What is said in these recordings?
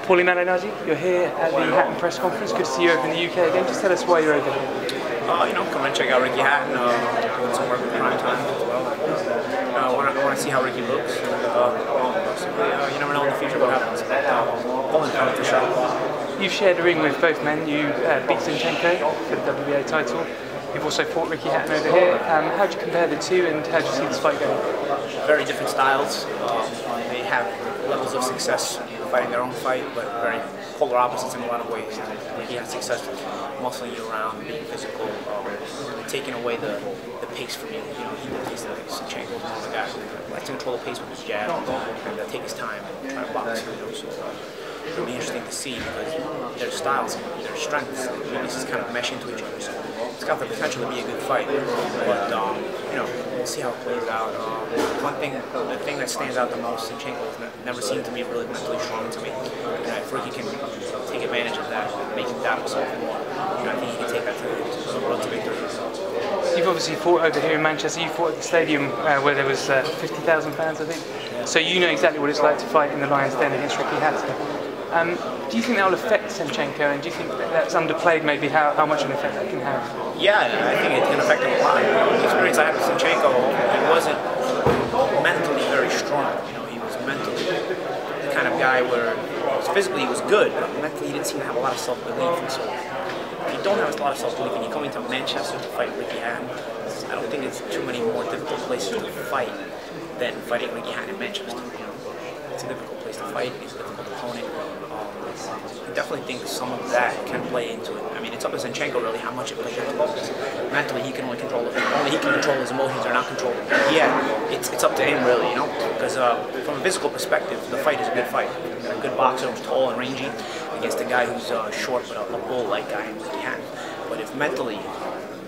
Paulie Malignaggi, you're here at the Hatton press conference. Good to see you over in the UK again. Just tell us why you're over here. Come and check out Ricky Hatton. Doing some work with Prime Time as well. I want to see how Ricky looks. You never know in the future what happens. Pulling kind of the shot. You've shared a ring with both men. You beat Senchenko for the WBA title. You've also fought Ricky Hatton over here. How do you compare the two, and how do you see this fight going? Very different styles. They have levels of success fighting their own fight, but very polar opposites in a lot of ways. Ricky had success muscling you around, being physical, taking away the pace from you. You know, he did this like Senchenko, the guy who likes to control the pace with his jab and take his time and try to box. So it'll be interesting to see because their styles, their strengths, really just kind of mesh into each other. So it's got the potential to be a good fight, but we'll see how it plays out. The thing that stands out the most, Senchenko never seemed to be really mentally strong to me. If Ricky can take advantage of that, make him doubt himself more, I think he can take that to the road to victory. You've obviously fought over here in Manchester. You fought at the stadium where there was 50,000 fans, I think. Yeah. So you know exactly what it's like to fight in the Lions Den against Ricky Hatton. Do you think that will affect Senchenko, and do you think that that's underplayed maybe how much an effect that can have? Yeah, I think it can affect him a lot. The experience I had with Senchenko, he wasn't mentally very strong. He was mentally the kind of guy where physically he was good, but mentally he didn't seem to have a lot of self-belief. And so if you don't have a lot of self-belief and you come into Manchester to fight Ricky Hatton, I don't think it's too many more difficult places to fight than fighting Ricky Hatton in Manchester. It's a difficult place to fight. He's a difficult opponent. I definitely think some of that can play into it. I mean, it's up to Senchenko really how much it plays into it. Mentally, he can only control his emotions or not control them. Yeah, it's up to him really, because from a physical perspective, the fight is a good fight. A good boxer who's tall and rangy against a guy who's short but a bull-like guy in Ricky Hatton. But if mentally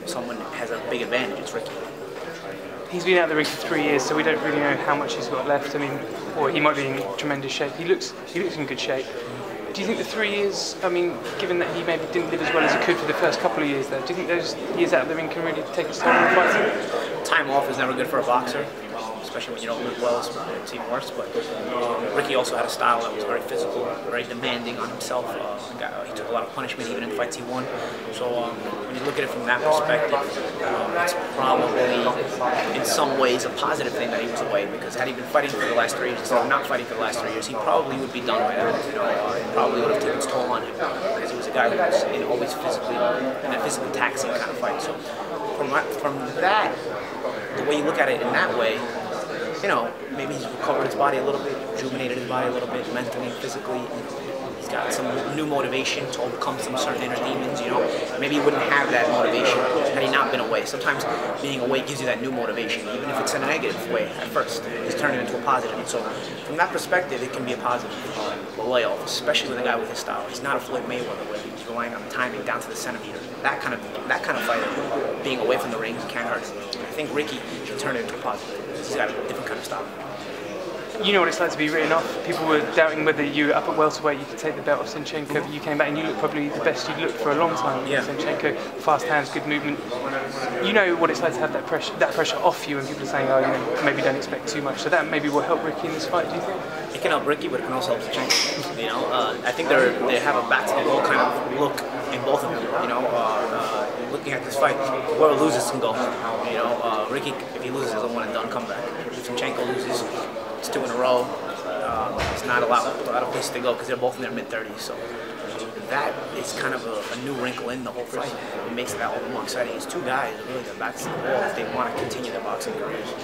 someone has a big advantage, it's Ricky. He's been out of the ring for 3 years, so we don't really know how much he's got left. I mean, or he might be in tremendous shape. He looks in good shape. Do you think the 3 years, I mean, given that he maybe didn't live as well as he could for the first couple of years there, do you think those years out of the ring can really take a toll on the fight? Time off is never good for a boxer, especially when you don't live well, it's even worse. But Ricky also had a style that was very physical, very demanding on himself. He took a lot of punishment even in fights he won. So when you look at it from that perspective, it's probably in some ways a positive thing that he was away, because had he been fighting for the last 3 years instead of not fighting for the last 3 years, he probably would be done by now. It probably would have taken its toll on him because he was a guy who was always in a physically taxing kind of fight. So from that, the way you look at it in that way, maybe he's recovered his body a little bit, rejuvenated his body a little bit, mentally, physically. He's got some new motivation to overcome some certain inner demons, Maybe he wouldn't have that motivation had he not been away. Sometimes being away gives you that new motivation, even if it's in a negative way at first. It's turning into a positive. And so from that perspective, it can be a positive layoff, especially with a guy with his style. He's not a Floyd Mayweather where he's relying on timing down to the centimeter. That kind of fighter, being away from the ring, can hurt him. I think Ricky can turn it into a positive. He's got a different kind of style. You know what it's like to be written off. People were doubting whether you were up at welterweight, you could take the belt off Senchenko, but you came back and you looked probably the best you'd looked for a long time. Yeah. Senchenko, fast hands, good movement. You know what it's like to have that pressure off you, and people are saying, maybe don't expect too much. So that maybe will help Ricky in this fight, do you think? It can help Ricky, but it can also help Senchenko. I think they have a back to the wall kind of look in both of them. Looking at this fight, whoever loses can go. Ricky, if he loses, is a one and done comeback. If Senchenko loses, it's 2 in a row. It's not a lot of places to go because they're both in their mid-30s. So that is kind of a new wrinkle in the whole fight. It makes it all the more exciting. It's 2 guys really that backs to the wall if they want to continue their boxing careers.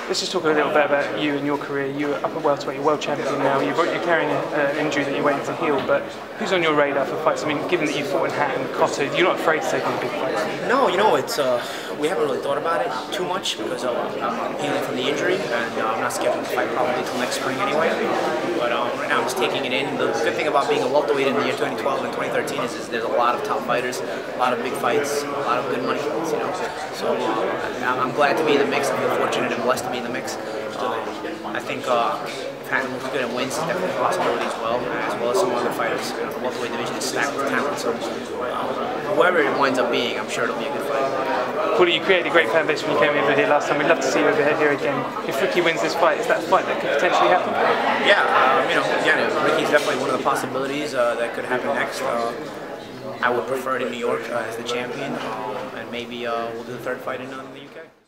Let's just talk a little bit about you and your career. You're up at welterweight, you're world champion now. You're carrying an injury that you're waiting to heal, but who's on your radar for fights? I mean, given that you fought in Hatton, Cotto, you're not afraid to take on big fights? No, it's we haven't really thought about it too much because I'm healing from the injury, and I'm not scheduled to fight probably until next spring anyway. But right now I'm just taking it in. The good thing about being a welterweight in the year 2012 and 2013 is there's a lot of top fighters, a lot of big fights, a lot of good money fights, So I'm glad to be in the mix. I feel fortunate and blessed to be in the mix. I think if Hatton looks good and wins, it's definitely a possibility as well as some other fighters. The welterweight division is stacked with talent, so whoever it winds up being, I'm sure it'll be a good fight. Paulie, you created a great fan base when you came over here last time. We'd love to see you over here again. If Ricky wins this fight, is that a fight that could potentially happen? Yeah, again, Ricky's definitely one of the possibilities that could happen next. I would prefer it in New York as the champion, and maybe we'll do the third fight in the UK.